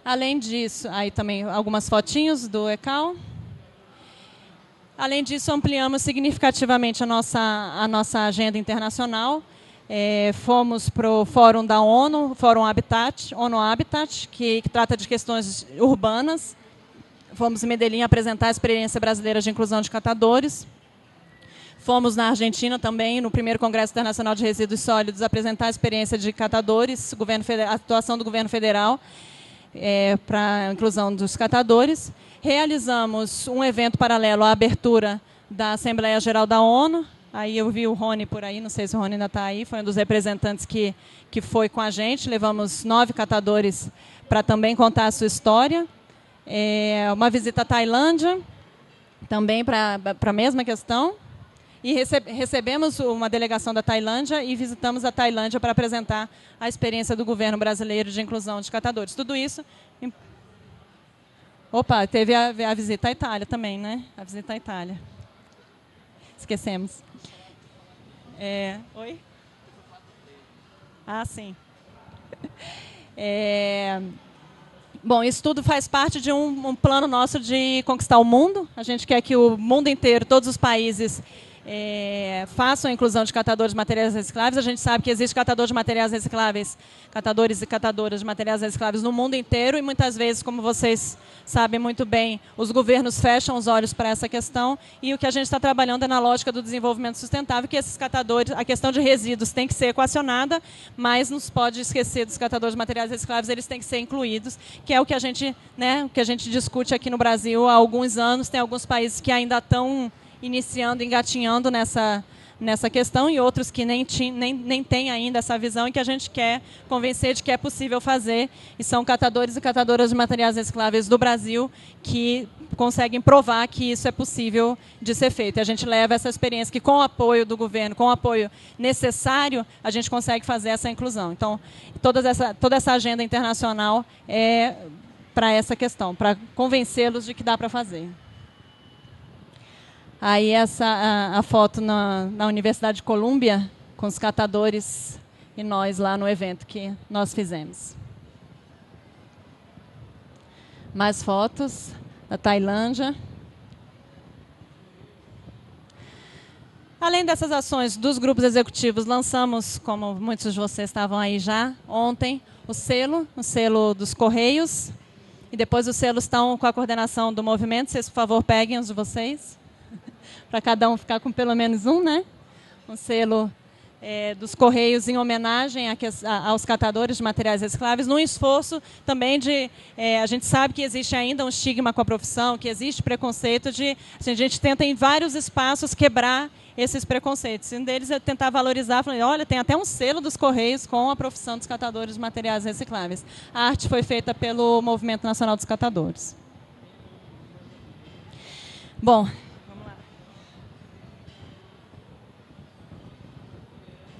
Além disso, aí também algumas fotinhos do ECAL. Além disso, ampliamos significativamente a nossa agenda internacional. Fomos para o Fórum da ONU, Fórum Habitat, ONU Habitat, que trata de questões urbanas. Fomos em Medellín apresentar a experiência brasileira de inclusão de catadores. Fomos na Argentina também, no primeiro Congresso Internacional de Resíduos Sólidos, apresentar a experiência de catadores, a atuação do governo federal para a inclusão dos catadores. Realizamos um evento paralelo à abertura da Assembleia Geral da ONU. Aí eu vi o Rony por aí, não sei se o Rony ainda está aí, foi um dos representantes que foi com a gente. Levamos 9 catadores para também contar a sua história. Uma visita à Tailândia, também para a mesma questão. E recebemos uma delegação da Tailândia e visitamos a Tailândia para apresentar a experiência do governo brasileiro de inclusão de catadores. Tudo isso... Opa, teve a visita à Itália também, né? A visita à Itália. Esquecemos. Oi? Ah, sim. Bom, isso tudo faz parte de um plano nosso de conquistar o mundo. A gente quer que o mundo inteiro, todos os países, façam a inclusão de catadores de materiais recicláveis. A gente sabe que existe catador de materiais recicláveis, catadores e catadoras de materiais recicláveis no mundo inteiro e muitas vezes, como vocês sabem muito bem, os governos fecham os olhos para essa questão e o que a gente está trabalhando é na lógica do desenvolvimento sustentável, que esses catadores, a questão de resíduos tem que ser equacionada, mas não se pode esquecer dos catadores de materiais recicláveis, eles têm que ser incluídos, que é o que a gente discute aqui no Brasil há alguns anos. Tem alguns países que ainda estão iniciando, engatinhando nessa questão e outros que nem têm ainda essa visão e que a gente quer convencer de que é possível fazer. E são catadores e catadoras de materiais recicláveis do Brasil que conseguem provar que isso é possível de ser feito. E a gente leva essa experiência que, com o apoio do governo, com o apoio necessário, a gente consegue fazer essa inclusão. Então, toda essa agenda internacional é para essa questão, para convencê-los de que dá para fazer. Aí a foto na Universidade de Colômbia, com os catadores e nós lá no evento que nós fizemos. Mais fotos da Tailândia. Além dessas ações dos grupos executivos, lançamos, como muitos de vocês estavam aí já, ontem, o selo dos Correios. E depois os selos estão com a coordenação do movimento. Vocês, por favor, peguem os de vocês. Para cada um ficar com pelo menos um, né? Um selo dos Correios em homenagem aos catadores de materiais recicláveis, num esforço também de... a gente sabe que existe ainda um estigma com a profissão, que existe preconceito assim, a gente tenta em vários espaços quebrar esses preconceitos. Um deles é tentar valorizar, falando, olha, tem até um selo dos Correios com a profissão dos catadores de materiais recicláveis. A arte foi feita pelo Movimento Nacional dos Catadores. Bom...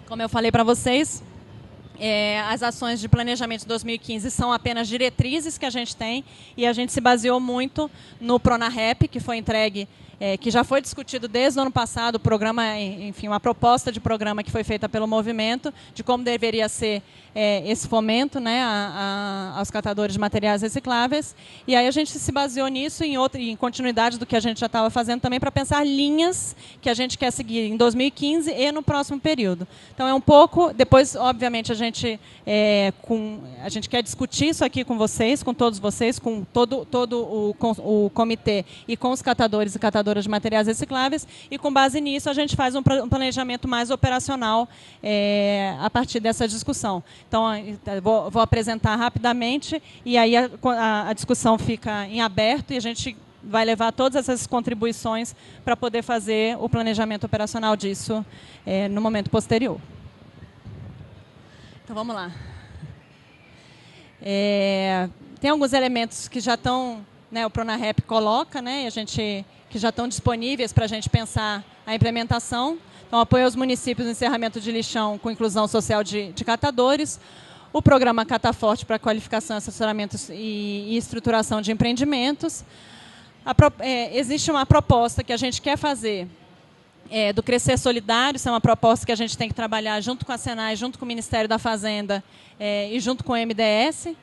Como eu falei para vocês, as ações de planejamento de 2015 são apenas diretrizes que a gente tem e a gente se baseou muito no Pronarrep, que foi entregue, que já foi discutido desde o ano passado, o programa, enfim, uma proposta de programa que foi feita pelo movimento, de como deveria ser esse fomento, né, aos catadores de materiais recicláveis. E aí a gente se baseou nisso em continuidade do que a gente já estava fazendo também para pensar linhas que a gente quer seguir em 2015 e no próximo período. Então é um pouco, depois obviamente a gente quer discutir isso aqui com vocês, com todos vocês, com todo o comitê e com os catadores e catadoras de materiais recicláveis, e com base nisso a gente faz um planejamento mais operacional a partir dessa discussão. Então, vou apresentar rapidamente e aí a discussão fica em aberto e a gente vai levar todas essas contribuições para poder fazer o planejamento operacional disso no momento posterior. Então, vamos lá. Tem alguns elementos que já estão, né, o Pronarrep coloca, né, que já estão disponíveis para a gente pensar a implementação. Então, apoio aos municípios no encerramento de lixão com inclusão social de catadores, o programa Cataforte para qualificação, assessoramento e estruturação de empreendimentos. Existe uma proposta que a gente quer fazer do Crescer Solidário, isso é uma proposta que a gente tem que trabalhar junto com a Senai, junto com o Ministério da Fazenda e junto com o MDS,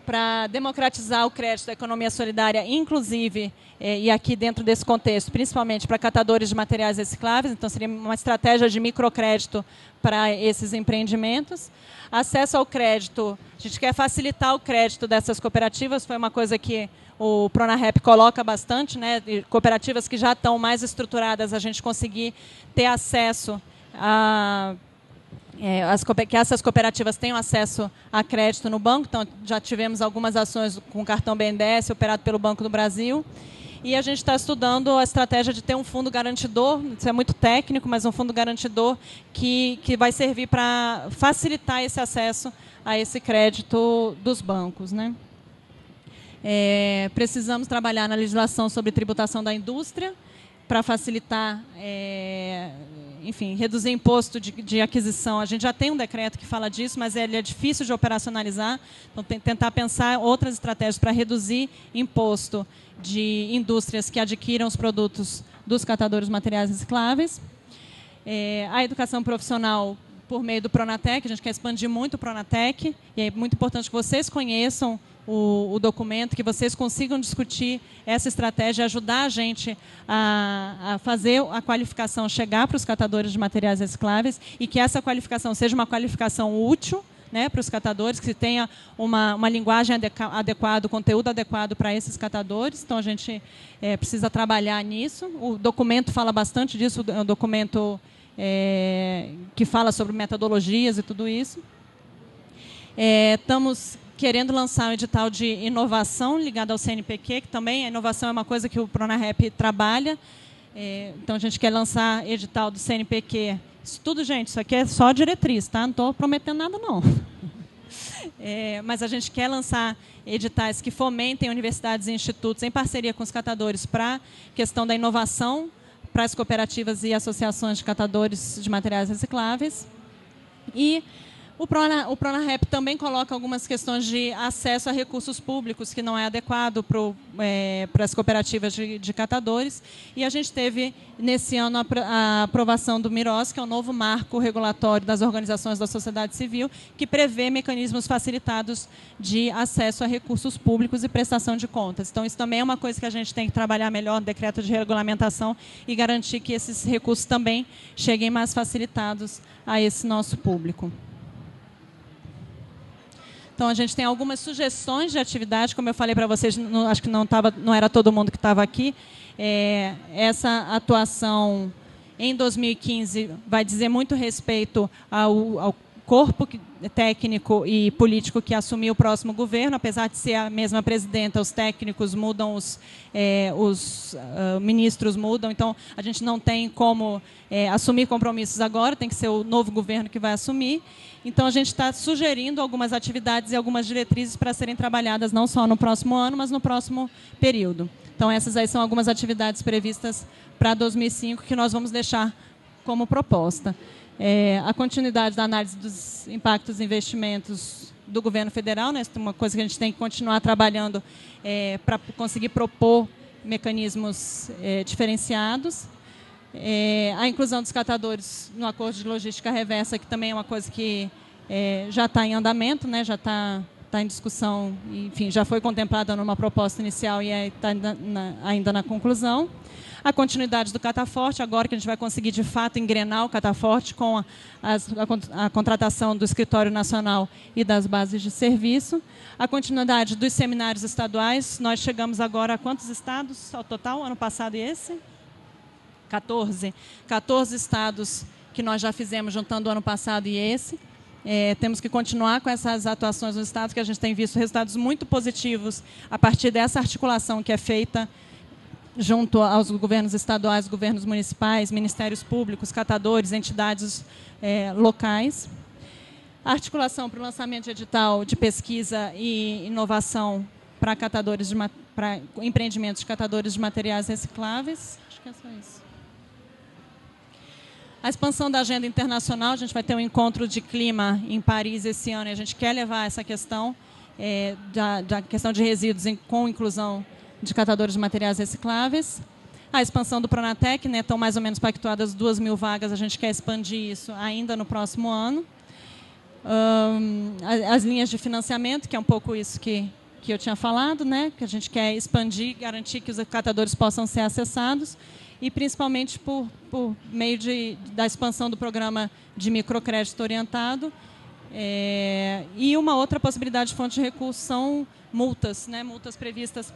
para democratizar o crédito da economia solidária, inclusive, e aqui dentro desse contexto, principalmente para catadores de materiais recicláveis, então seria uma estratégia de microcrédito para esses empreendimentos. Acesso ao crédito, a gente quer facilitar o crédito dessas cooperativas, foi uma coisa que o Pronarep coloca bastante, né? Cooperativas que já estão mais estruturadas, a gente conseguir ter acesso a... que essas cooperativas tenham acesso a crédito no banco. Então, já tivemos algumas ações com o cartão BNDES, operado pelo Banco do Brasil. E a gente está estudando a estratégia de ter um fundo garantidor, isso é muito técnico, mas um fundo garantidor que vai servir para facilitar esse acesso a esse crédito dos bancos, né? Precisamos trabalhar na legislação sobre tributação da indústria para facilitar, enfim, reduzir imposto de aquisição. A gente já tem um decreto que fala disso, mas ele é difícil de operacionalizar. Então, tentar pensar outras estratégias para reduzir imposto de indústrias que adquiram os produtos dos catadores de materiais recicláveis. A educação profissional por meio do Pronatec, a gente quer expandir muito o Pronatec, e é muito importante que vocês conheçam o documento, que vocês consigam discutir essa estratégia e ajudar a gente a fazer a qualificação chegar para os catadores de materiais recicláveis e que essa qualificação seja uma qualificação útil, né, para os catadores, que tenha uma linguagem adequada, conteúdo adequado para esses catadores. Então, a gente precisa trabalhar nisso. O documento fala bastante disso, é um documento que fala sobre metodologias e tudo isso. Estamos querendo lançar um edital de inovação ligado ao CNPq, que também a inovação é uma coisa que o Pronarep trabalha. Então, a gente quer lançar edital do CNPq. Isso tudo, gente, isso aqui é só diretriz, tá? Não estou prometendo nada, não. Mas a gente quer lançar editais que fomentem universidades e institutos em parceria com os catadores para a questão da inovação para as cooperativas e associações de catadores de materiais recicláveis. E o Pronarep também coloca algumas questões de acesso a recursos públicos que não é adequado para as cooperativas de catadores. E a gente teve, nesse ano, a aprovação do MIROS, que é o novo marco regulatório das organizações da sociedade civil, que prevê mecanismos facilitados de acesso a recursos públicos e prestação de contas. Então, isso também é uma coisa que a gente tem que trabalhar melhor no decreto de regulamentação e garantir que esses recursos também cheguem mais facilitados a esse nosso público. Então, a gente tem algumas sugestões de atividade, como eu falei para vocês, acho que não era todo mundo que estava aqui. Essa atuação em 2015 vai dizer muito respeito ao corpo técnico e político que assumiu o próximo governo. Apesar de ser a mesma presidenta, os técnicos mudam, os ministros mudam, então a gente não tem como assumir compromissos agora, tem que ser o novo governo que vai assumir. Então, a gente está sugerindo algumas atividades e algumas diretrizes para serem trabalhadas não só no próximo ano, mas no próximo período. Então, essas aí são algumas atividades previstas para 2005 que nós vamos deixar como proposta. A continuidade da análise dos impactos dos investimentos do governo federal, né? Uma coisa que a gente tem que continuar trabalhando para conseguir propor mecanismos diferenciados. A inclusão dos catadores no acordo de logística reversa, que também é uma coisa que já está em andamento, né? Já está em discussão, enfim, já foi contemplada numa proposta inicial e está ainda na conclusão. A continuidade do Cataforte, agora que a gente vai conseguir, de fato, engrenar o Cataforte com a contratação do Escritório Nacional e das bases de serviço. A continuidade dos seminários estaduais. Nós chegamos agora a quantos estados ao total, ano passado e esse? 14. 14 estados que nós já fizemos, juntando o ano passado e esse. Temos que continuar com essas atuações nos estados, que a gente tem visto resultados muito positivos a partir dessa articulação que é feita junto aos governos estaduais, governos municipais, ministérios públicos, catadores, entidades locais. A articulação para o lançamento de edital de pesquisa e inovação para empreendimentos de catadores de materiais recicláveis. Acho que é só isso. A expansão da agenda internacional, a gente vai ter um encontro de clima em Paris esse ano, e a gente quer levar essa questão da questão de resíduos com inclusão de catadores de materiais recicláveis. A expansão do Pronatec, né, estão mais ou menos pactuadas 2.000 vagas, a gente quer expandir isso ainda no próximo ano. As linhas de financiamento, que é um pouco isso que que eu tinha falado, né, que a gente quer expandir, garantir que os catadores possam ser acessados, e principalmente por meio da expansão do programa de microcrédito orientado. E uma outra possibilidade de fonte de recurso são multas, né, multas previstas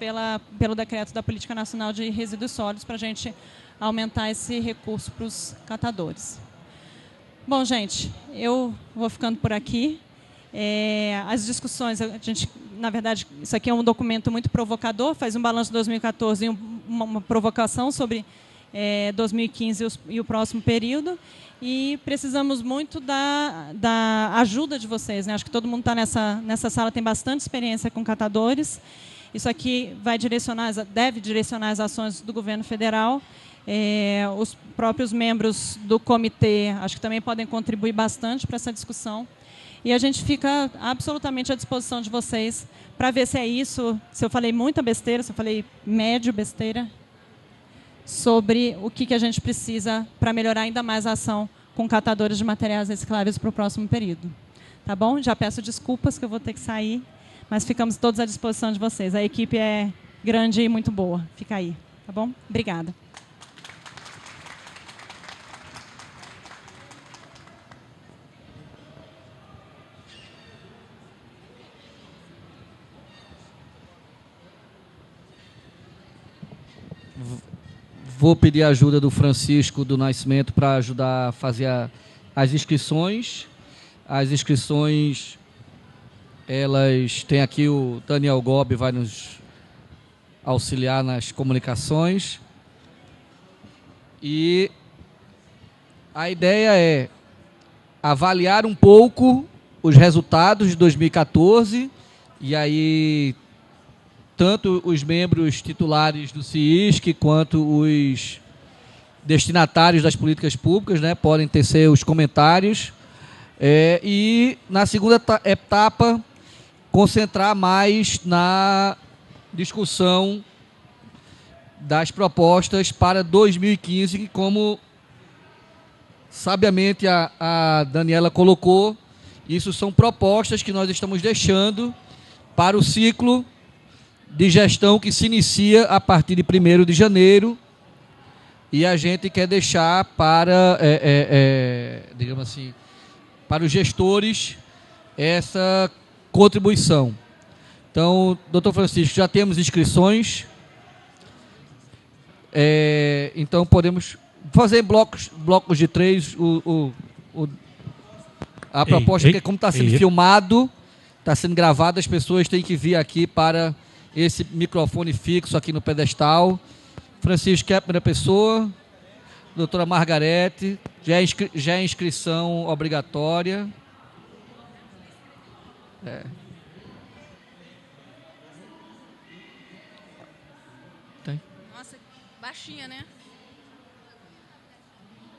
pelo decreto da Política Nacional de Resíduos Sólidos, para a gente aumentar esse recurso para os catadores. Bom, gente, eu vou ficando por aqui. As discussões, na verdade, isso aqui é um documento muito provocador, faz um balanço de 2014 e uma provocação sobre 2015 e o próximo período, e precisamos muito da ajuda de vocês, né? Acho que todo mundo está nessa sala tem bastante experiência com catadores. Isso aqui deve direcionar as ações do governo federal. Os próprios membros do comitê, acho que também podem contribuir bastante para essa discussão. E a gente fica absolutamente à disposição de vocês para ver se é isso, se eu falei muita besteira, se eu falei médio besteira, sobre o que a gente precisa para melhorar ainda mais a ação com catadores de materiais recicláveis para o próximo período. Tá bom? Já peço desculpas que eu vou ter que sair, mas ficamos todos à disposição de vocês. A equipe é grande e muito boa. Fica aí. Tá bom? Obrigada. Vou pedir a ajuda do Francisco do Nascimento para ajudar a fazer as inscrições. As inscrições, elas tem aqui o Daniel Gobi, vai nos auxiliar nas comunicações. E a ideia é avaliar um pouco os resultados de 2014, e aí tanto os membros titulares do CISC quanto os destinatários das políticas públicas, né, podem tecer os comentários. E, na segunda etapa, concentrar mais na discussão das propostas para 2015, que, como sabiamente a Daniela colocou, isso são propostas que nós estamos deixando para o ciclo de gestão que se inicia a partir de 1º de janeiro, e a gente quer deixar para, digamos assim, para os gestores essa contribuição. Então, doutor Francisco, já temos inscrições, então podemos fazer blocos de 3, a proposta é que, como está sendo filmado, está sendo gravado, as pessoas têm que vir aqui para esse microfone fixo aqui no pedestal. Francisco, que é a primeira pessoa. Doutora Margarete, já é inscrição obrigatória. Tem? Nossa, baixinha, né?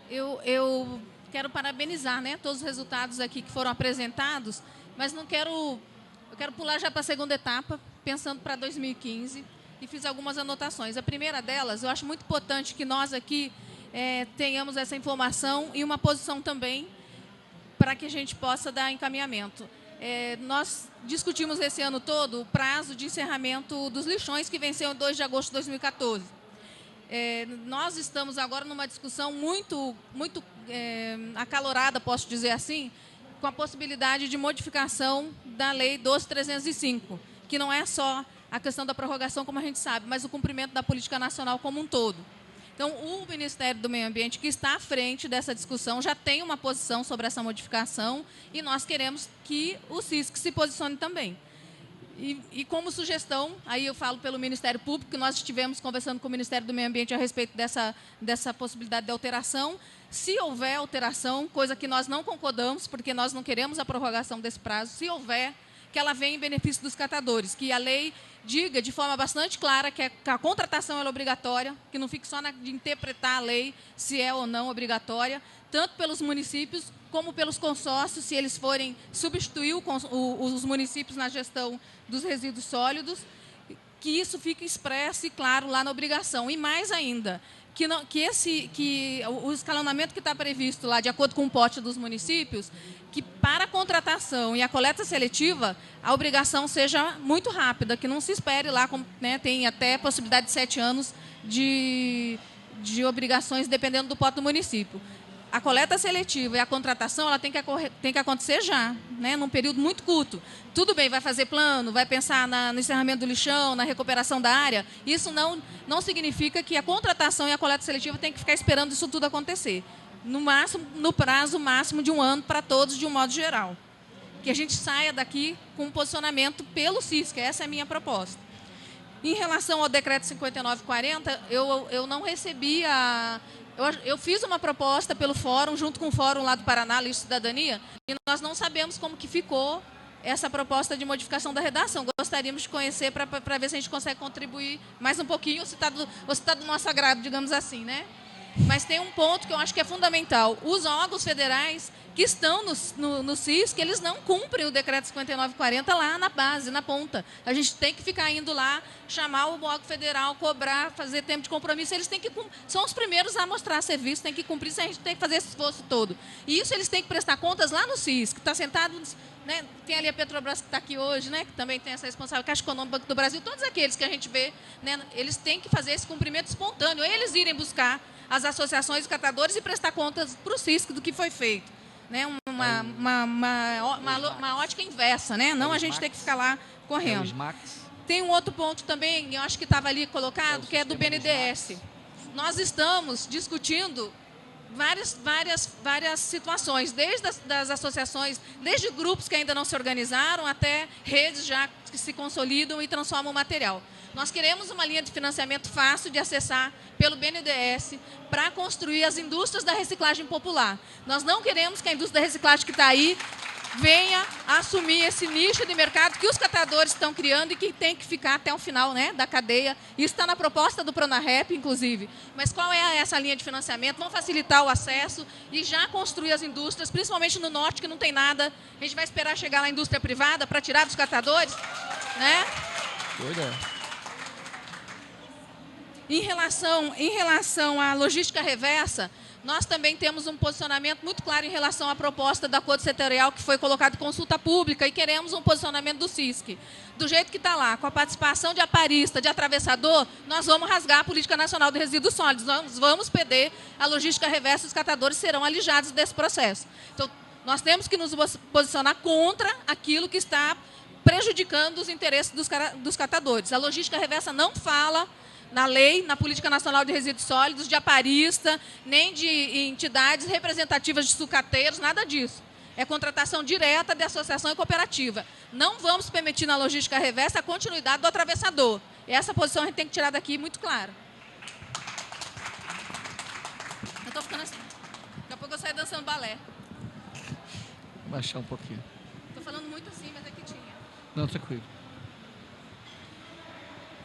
Eu quero parabenizar, né, todos os resultados aqui que foram apresentados, mas eu quero pular já para a segunda etapa, pensando para 2015, e fiz algumas anotações. A primeira delas, eu acho muito importante que nós aqui tenhamos essa informação e uma posição também para que a gente possa dar encaminhamento. Nós discutimos esse ano todo o prazo de encerramento dos lixões, que venceu em 2 de agosto de 2014. Nós estamos agora numa discussão muito acalorada, posso dizer assim, com a possibilidade de modificação da Lei 12.305, que não é só a questão da prorrogação, como a gente sabe, mas o cumprimento da política nacional como um todo. Então, o Ministério do Meio Ambiente, que está à frente dessa discussão, já tem uma posição sobre essa modificação, e nós queremos que o CISC se posicione também. E como sugestão, aí eu falo pelo Ministério Público, que nós estivemos conversando com o Ministério do Meio Ambiente a respeito dessa possibilidade de alteração. Se houver alteração, coisa que nós não concordamos, porque nós não queremos a prorrogação desse prazo, se houver, que ela venha em benefício dos catadores, que a lei diga de forma bastante clara que a contratação é obrigatória, que não fique só de interpretar a lei se é ou não obrigatória, tanto pelos municípios como pelos consórcios, se eles forem substituir os municípios na gestão dos resíduos sólidos, que isso fique expresso e claro lá na obrigação. E mais ainda, que o escalonamento que está previsto lá, de acordo com o pote dos municípios, que para a contratação e a coleta seletiva, a obrigação seja muito rápida, que não se espere lá, né, tem até possibilidade de 7 anos de obrigações, dependendo do pote do município. A coleta seletiva e a contratação ela tem que acontecer já, né, num período muito curto. Tudo bem, vai fazer plano, vai pensar no encerramento do lixão, na recuperação da área. Isso não significa que a contratação e a coleta seletiva tem que ficar esperando isso tudo acontecer. No prazo máximo de 1 ano para todos, de um modo geral. Que a gente saia daqui com um posicionamento pelo CISC, essa é a minha proposta. Em relação ao decreto 5940, eu não recebi Eu fiz uma proposta pelo fórum, junto com o fórum lá do Paraná, Lista de Cidadania, e nós não sabemos como que ficou essa proposta de modificação da redação. Gostaríamos de conhecer para ver se a gente consegue contribuir mais um pouquinho, ou se está do nosso agrado, digamos assim, né? Mas tem um ponto que eu acho que é fundamental. Os órgãos federais que estão no CISC, eles não cumprem o decreto 5940 lá na base, na ponta. A gente tem que ficar indo lá, chamar o órgão federal, cobrar, fazer tempo de compromisso. Eles têm que são os primeiros a mostrar serviço, tem que cumprir isso, a gente tem que fazer esse esforço todo. E isso eles têm que prestar contas lá no CISC, que está sentado, né? Tem ali a Petrobras que está aqui hoje, né? Que também tem essa responsável, Caixa Econômica, Banco do Brasil, todos aqueles que a gente vê, né? Eles têm que fazer esse cumprimento espontâneo, eles irem buscar as associações de catadores e prestar contas para o CISC do que foi feito. Né? Uma ótica inversa, né? Não a gente tem que ficar lá correndo. Tem um outro ponto também, eu acho que estava ali colocado, que é do BNDES. Nós estamos discutindo várias situações, desde das associações, desde grupos que ainda não se organizaram, até redes já que se consolidam e transformam o material. Nós queremos uma linha de financiamento fácil de acessar pelo BNDES para construir as indústrias da reciclagem popular. Nós não queremos que a indústria da reciclagem que está aí venha assumir esse nicho de mercado que os catadores estão criando e que tem que ficar até o final, né, da cadeia. Isso está na proposta do Pronarrep, inclusive. Mas qual é essa linha de financiamento? Vamos facilitar o acesso e já construir as indústrias, principalmente no norte, que não tem nada. A gente vai esperar chegar lá a indústria privada para tirar dos catadores, né? Doida. Em relação à logística reversa, nós também temos um posicionamento muito claro em relação à proposta do acordo setorial que foi colocado em consulta pública e queremos um posicionamento do CISC. Do jeito que está lá, com a participação de aparista, de atravessador, nós vamos rasgar a Política Nacional de Resíduos Sólidos, nós vamos perder a logística reversa e os catadores serão alijados desse processo. Então, nós temos que nos posicionar contra aquilo que está prejudicando os interesses dos catadores. A logística reversa não fala na lei, na Política Nacional de Resíduos Sólidos, de aparista, nem de entidades representativas de sucateiros, nada disso. É contratação direta de associação e cooperativa. Não vamos permitir na logística reversa a continuidade do atravessador. Essa posição a gente tem que tirar daqui muito clara. Eu estou ficando assim. Daqui a pouco eu saio dançando balé. Vou baixar um pouquinho. Estou falando muito assim, mas é que tinha. Não, tranquilo.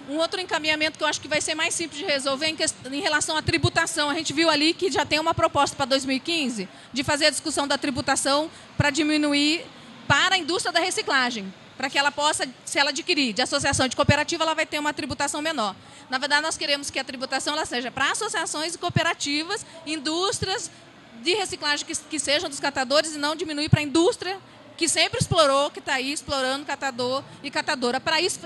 Um outro encaminhamento que eu acho que vai ser mais simples de resolver em relação à tributação. A gente viu ali que já tem uma proposta para 2015 de fazer a discussão da tributação para diminuir para a indústria da reciclagem, para que ela possa, se ela adquirir de associação de cooperativa, ela vai ter uma tributação menor. Na verdade, nós queremos que a tributação ela seja para associações e cooperativas, indústrias de reciclagem que sejam dos catadores e não diminuir para a indústria que sempre explorou, que está aí explorando catador e catadora. Para isso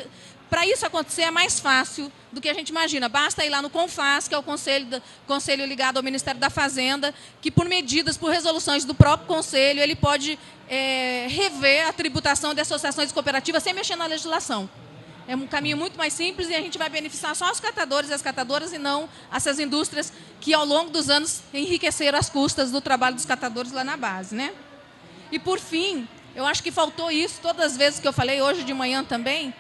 acontecer é mais fácil do que a gente imagina. Basta ir lá no CONFAS, que é o conselho ligado ao Ministério da Fazenda, que por medidas, por resoluções do próprio conselho, ele pode rever a tributação de associações cooperativas sem mexer na legislação. É um caminho muito mais simples e a gente vai beneficiar só os catadores e as catadoras e não essas indústrias que, ao longo dos anos, enriqueceram as custas do trabalho dos catadores lá na base, né? E, por fim, eu acho que faltou isso todas as vezes que eu falei, hoje de manhã também,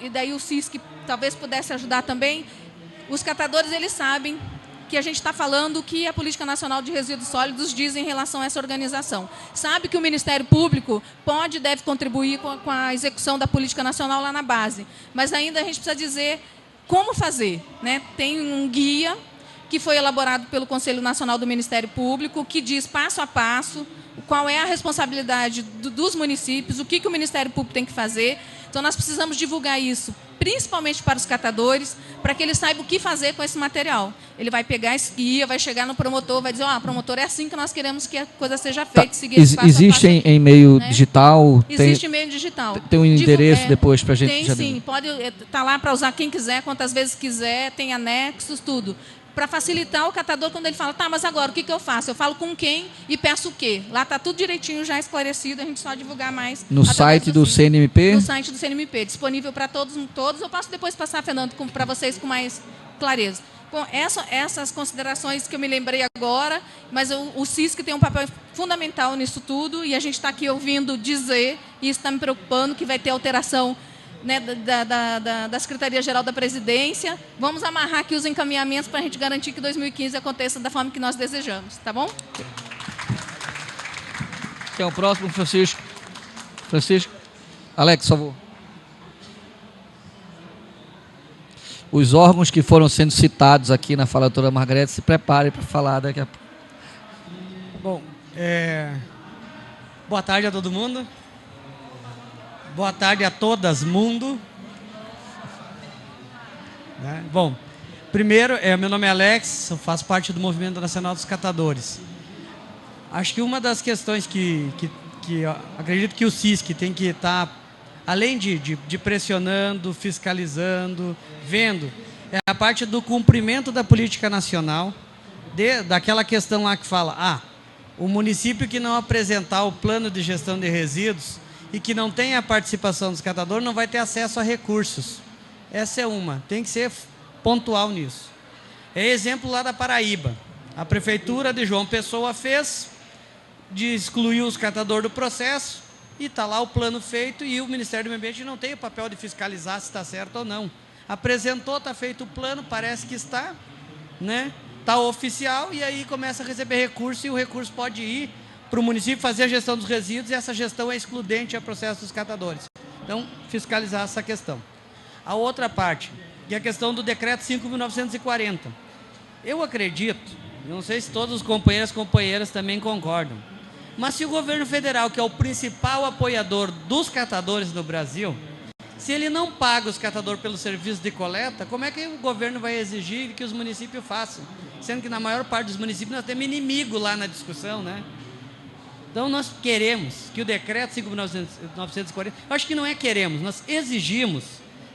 e daí o CISC talvez pudesse ajudar também. Os catadores, eles sabem que a gente está falando o que a Política Nacional de Resíduos Sólidos diz em relação a essa organização. Sabe que o Ministério Público pode e deve contribuir com a execução da Política Nacional lá na base, mas ainda a gente precisa dizer como fazer, né? Tem um guia que foi elaborado pelo Conselho Nacional do Ministério Público, que diz passo a passo qual é a responsabilidade dos municípios, o que o Ministério Público tem que fazer. Então, nós precisamos divulgar isso, principalmente para os catadores, para que eles saibam o que fazer com esse material. Ele vai pegar esse guia, vai chegar no promotor, vai dizer, promotor, é assim que nós queremos que a coisa seja feita. Seguir existe em meio digital? Existe em meio digital. Tem um endereço depois para a gente? Tem sim, pode estar lá para usar quem quiser, quantas vezes quiser, tem anexos, tudo. Para facilitar o catador quando ele fala, tá, mas agora o que eu faço? Eu falo com quem e peço o quê? Lá está tudo direitinho, já esclarecido, a gente só divulgar mais. No site do CNMP? No site do CNMP, disponível para todos. Eu posso depois passar, Fernando, para vocês com mais clareza. Bom, essas considerações que eu me lembrei agora, mas o CISC tem um papel fundamental nisso tudo e a gente está aqui ouvindo dizer, e isso está me preocupando, que vai ter alteração, né, da Secretaria-Geral da Presidência. Vamos amarrar aqui os encaminhamentos para a gente garantir que 2015 aconteça da forma que nós desejamos, tá bom? Quem é o próximo, Francisco? Francisco? Alex, por favor. Os órgãos que foram sendo citados aqui na fala da doutora Margarete, se preparem para falar daqui a pouco. Bom, boa tarde a todo mundo. Boa tarde a todas, mundo. Bom, primeiro, meu nome é Alex, eu faço parte do Movimento Nacional dos Catadores. Acho que uma das questões que eu acredito que o CISC tem que estar, além de pressionando, fiscalizando, vendo, é a parte do cumprimento da política nacional, daquela questão lá que fala, o município que não apresentar o plano de gestão de resíduos e que não tem a participação dos catadores não vai ter acesso a recursos. Essa é uma, tem que ser pontual nisso. É exemplo lá da Paraíba. A Prefeitura de João Pessoa fez, de excluir os catadores do processo, e está lá o plano feito e o Ministério do Meio Ambiente não tem o papel de fiscalizar se está certo ou não. Apresentou, está feito o plano, parece que está, né? Está oficial e aí começa a receber recurso e o recurso pode ir para o município fazer a gestão dos resíduos e essa gestão é excludente ao processo dos catadores. Então, fiscalizar essa questão. A outra parte, que é a questão do decreto 5.940. Eu acredito, não sei se todos os companheiros e companheiras também concordam, mas se o governo federal, que é o principal apoiador dos catadores no Brasil, se ele não paga os catadores pelo serviço de coleta, como é que o governo vai exigir que os municípios façam? Sendo que na maior parte dos municípios nós temos inimigo lá na discussão, né? Então nós queremos que o decreto 5.940, eu acho que não é queremos, nós exigimos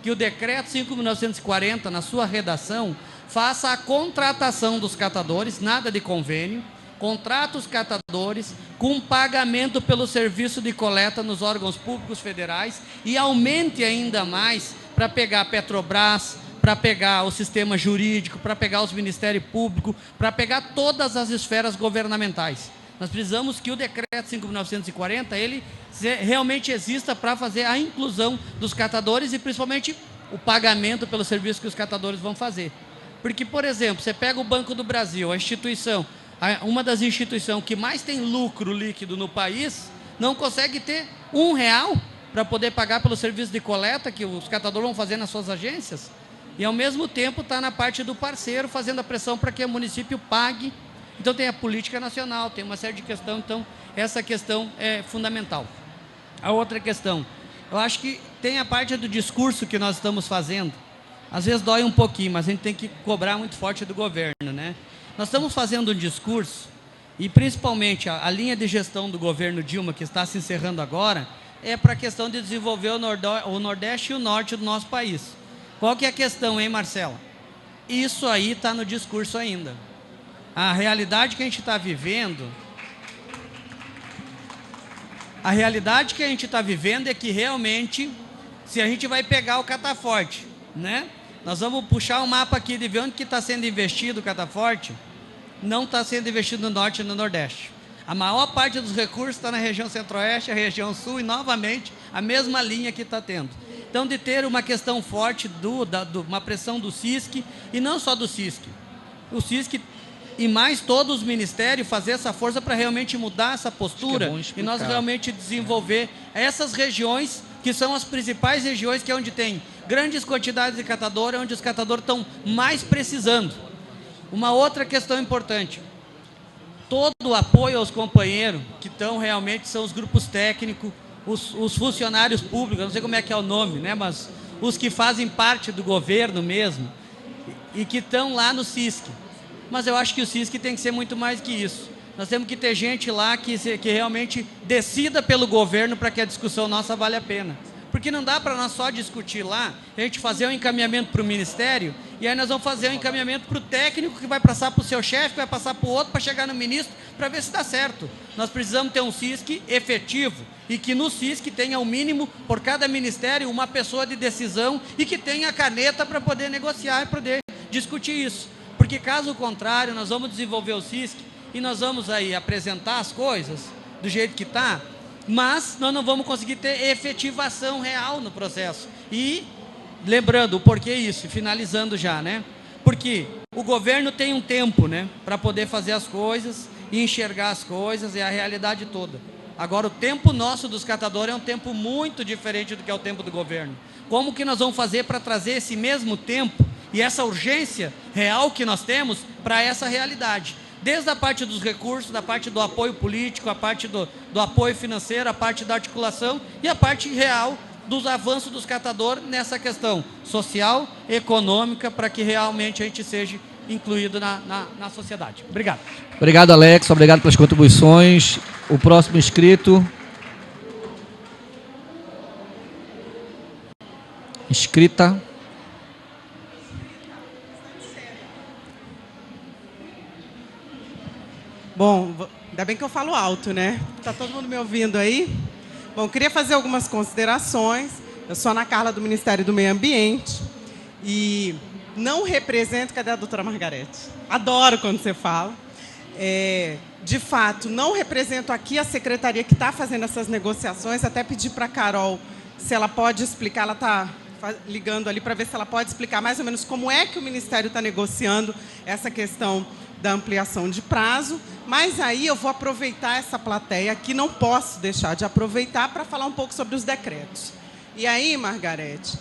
que o decreto 5.940, na sua redação, faça a contratação dos catadores, nada de convênio, contrata os catadores com pagamento pelo serviço de coleta nos órgãos públicos federais e aumente ainda mais para pegar a Petrobras, para pegar o sistema jurídico, para pegar os ministérios públicos, para pegar todas as esferas governamentais. Nós precisamos que o decreto 5.940, ele realmente exista para fazer a inclusão dos catadores e principalmente o pagamento pelo serviço que os catadores vão fazer. Porque, por exemplo, você pega o Banco do Brasil, a instituição, uma das instituições que mais tem lucro líquido no país, não consegue ter R$1 para poder pagar pelo serviço de coleta que os catadores vão fazer nas suas agências, e ao mesmo tempo está na parte do parceiro, fazendo a pressão para que o município pague. Então tem a política nacional, tem uma série de questões, então essa questão é fundamental. A outra questão, eu acho que tem a parte do discurso que nós estamos fazendo, às vezes dói um pouquinho, mas a gente tem que cobrar muito forte do governo, né? Nós estamos fazendo um discurso, e principalmente a linha de gestão do governo Dilma, que está se encerrando agora, é para a questão de desenvolver o Nordeste e o Norte do nosso país. Qual que é a questão, hein, Marcela? Isso aí está no discurso ainda. A realidade que a gente está vivendo, é que realmente, se a gente vai pegar o Cataforte, né? Nós vamos puxar o mapa aqui de ver onde que está sendo investido o Cataforte. Não está sendo investido no Norte e no Nordeste. A maior parte dos recursos está na região Centro-Oeste, a região Sul e, novamente, a mesma linha que está tendo. Então, de ter uma questão forte, uma pressão do CISC, e não só do CISC. O CISC e mais todos os ministérios fazer essa força para realmente mudar essa postura e nós realmente desenvolver essas regiões que são as principais regiões, que é onde tem grandes quantidades de catadores, onde os catadores estão mais precisando. Uma outra questão importante, todo o apoio aos companheiros, que estão realmente, são os grupos técnicos, os funcionários públicos, não sei como é que é o nome, né, mas os que fazem parte do governo mesmo e que estão lá no CISC. Mas eu acho que o CISC tem que ser muito mais que isso. Nós temos que ter gente lá que realmente decida pelo governo para que a discussão nossa vale a pena. Porque não dá para nós só discutir lá, a gente fazer um encaminhamento para o Ministério, e aí nós vamos fazer um encaminhamento para o técnico, que vai passar para o seu chefe, que vai passar para o outro, para chegar no ministro, para ver se dá certo. Nós precisamos ter um CISC efetivo, e que no CISC tenha o mínimo, por cada ministério, uma pessoa de decisão, e que tenha a caneta para poder negociar e poder discutir isso. Porque caso contrário, nós vamos desenvolver o CISC, e nós vamos aí apresentar as coisas do jeito que está, mas nós não vamos conseguir ter efetivação real no processo. E, lembrando, o porquê isso, finalizando já, né? Porque o governo tem um tempo, né, para poder fazer as coisas e enxergar as coisas e a realidade toda. Agora, o tempo nosso dos catadores é um tempo muito diferente do que é o tempo do governo. Como que nós vamos fazer para trazer esse mesmo tempo e essa urgência real que nós temos para essa realidade? Desde a parte dos recursos, da parte do apoio político, a parte do apoio financeiro, a parte da articulação e a parte real dos avanços dos catadores nessa questão social, econômica, para que realmente a gente seja incluído na sociedade. Obrigado. Obrigado, Alex. Obrigado pelas contribuições. O próximo inscrito. Inscrita. Bom, ainda bem que eu falo alto, né? Está todo mundo me ouvindo aí? Bom, queria fazer algumas considerações. Eu sou Ana Carla, do Ministério do Meio Ambiente, e não represento... Cadê a doutora Margarete? Adoro quando você fala. De fato, não represento aqui a secretaria que está fazendo essas negociações. Até pedi para a Carol se ela pode explicar, ela está ligando ali para ver se ela pode explicar mais ou menos como é que o Ministério está negociando essa questão da ampliação de prazo, mas aí eu vou aproveitar essa plateia aqui, não posso deixar de aproveitar para falar um pouco sobre os decretos. E aí, Margarete,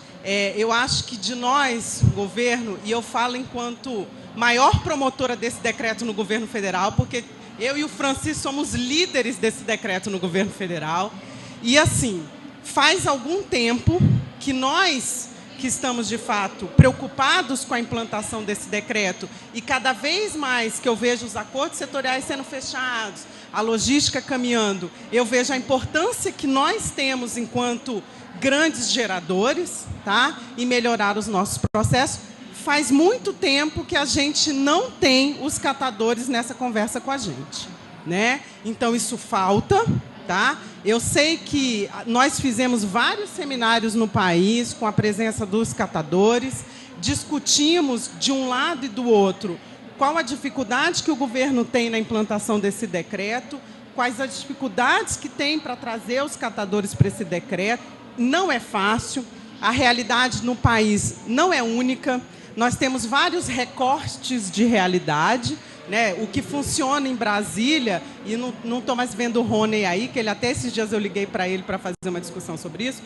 eu acho que de nós, governo, e eu falo enquanto maior promotora desse decreto no governo federal, porque eu e o Francisco somos líderes desse decreto no governo federal, e assim, faz algum tempo que nós que estamos, de fato, preocupados com a implantação desse decreto, e cada vez mais que eu vejo os acordos setoriais sendo fechados, a logística caminhando, eu vejo a importância que nós temos enquanto grandes geradores, tá? E melhorar os nossos processos. Faz muito tempo que a gente não tem os catadores nessa conversa com a gente, né? Então, isso falta. Tá? Eu sei que nós fizemos vários seminários no país com a presença dos catadores, discutimos de um lado e do outro qual a dificuldade que o governo tem na implantação desse decreto, quais as dificuldades que tem para trazer os catadores para esse decreto. Não é fácil, a realidade no país não é única, nós temos vários recortes de realidade, né? O que funciona em Brasília, e não estou mais vendo o Rony aí, que ele até esses dias eu liguei para ele para fazer uma discussão sobre isso,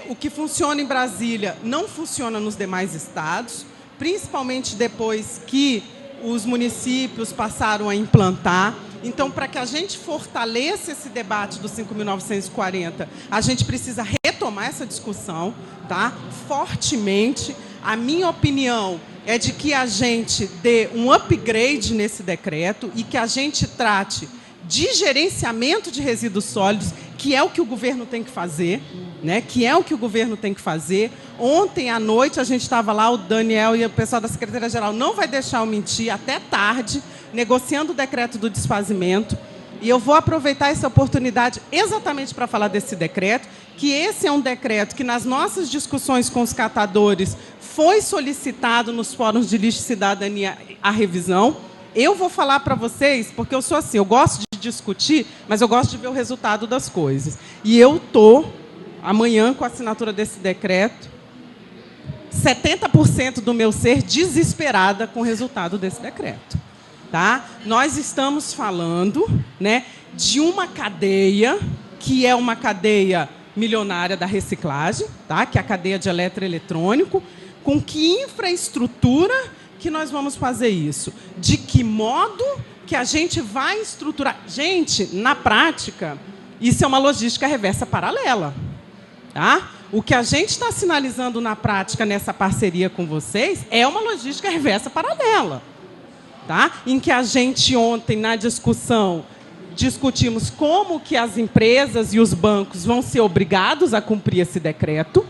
o que funciona em Brasília não funciona nos demais estados, principalmente depois que os municípios passaram a implantar. Então, para que a gente fortaleça esse debate do 5.940, a gente precisa retomar essa discussão, tá? Fortemente. A minha opinião é de que a gente dê um upgrade nesse decreto e que a gente trate de gerenciamento de resíduos sólidos, que é o que o governo tem que fazer, né? Que é o que o governo tem que fazer. Ontem à noite a gente estava lá, o Daniel e o pessoal da Secretaria-Geral não vai deixar eu mentir, até tarde, negociando o decreto do desfazimento. E eu vou aproveitar essa oportunidade exatamente para falar desse decreto, que esse é um decreto que, nas nossas discussões com os catadores, foi solicitado nos fóruns de lixo e cidadania a revisão. Eu vou falar para vocês, porque eu sou assim, eu gosto de discutir, mas eu gosto de ver o resultado das coisas. E eu estou, amanhã, com a assinatura desse decreto, 70% do meu ser desesperada com o resultado desse decreto. Tá? Nós estamos falando, né, de uma cadeia, que é uma cadeia milionária da reciclagem, tá? Que é a cadeia de eletroeletrônico. Com que infraestrutura que nós vamos fazer isso? De que modo que a gente vai estruturar? Gente, na prática, isso é uma logística reversa paralela. Tá? O que a gente está sinalizando na prática nessa parceria com vocês é uma logística reversa paralela, tá? Em que a gente ontem, na discussão, discutimos como que as empresas e os bancos vão ser obrigados a cumprir esse decreto,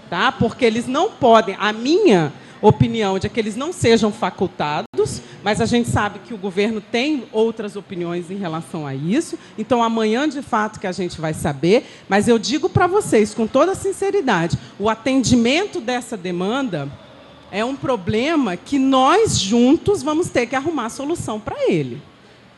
tá? Porque eles não podem, a minha opinião é que eles não sejam facultados, mas a gente sabe que o governo tem outras opiniões em relação a isso. Então, amanhã, de fato, que a gente vai saber. Mas eu digo para vocês, com toda sinceridade, o atendimento dessa demanda é um problema que nós, juntos, vamos ter que arrumar solução para ele,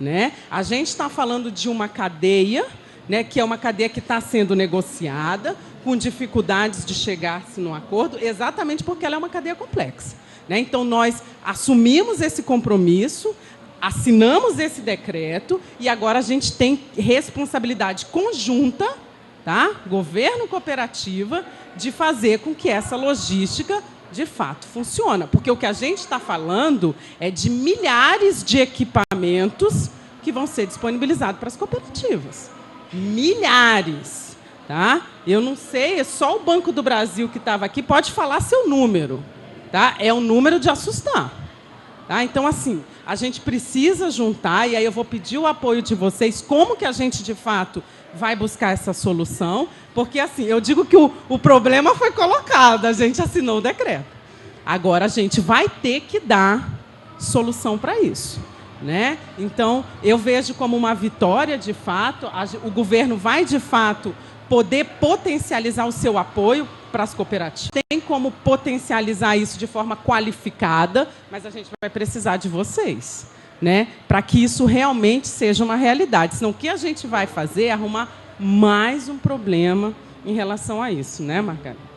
né? A gente está falando de uma cadeia, né, que é uma cadeia que está sendo negociada, com dificuldades de chegar-se num acordo, exatamente porque ela é uma cadeia complexa, né? Então, nós assumimos esse compromisso, assinamos esse decreto, e agora a gente tem responsabilidade conjunta, tá? Governo, cooperativa, de fazer com que essa logística, de fato, funcione. Porque o que a gente está falando é de milhares de equipamentos que vão ser disponibilizados para as cooperativas. Milhares. Tá? Eu não sei, é só o Banco do Brasil que estava aqui pode falar seu número. Tá? É um número de assustar. Tá? Então, assim, a gente precisa juntar, e aí eu vou pedir o apoio de vocês, como que a gente, de fato, vai buscar essa solução, porque, assim, eu digo que o problema foi colocado, a gente assinou o decreto. Agora, a gente vai ter que dar solução para isso, né? Então, eu vejo como uma vitória, de fato, o governo vai, de fato, poder potencializar o seu apoio para as cooperativas. Tem como potencializar isso de forma qualificada, mas a gente vai precisar de vocês, né? Para que isso realmente seja uma realidade. Senão, o que a gente vai fazer é arrumar mais um problema em relação a isso, né, Margarida?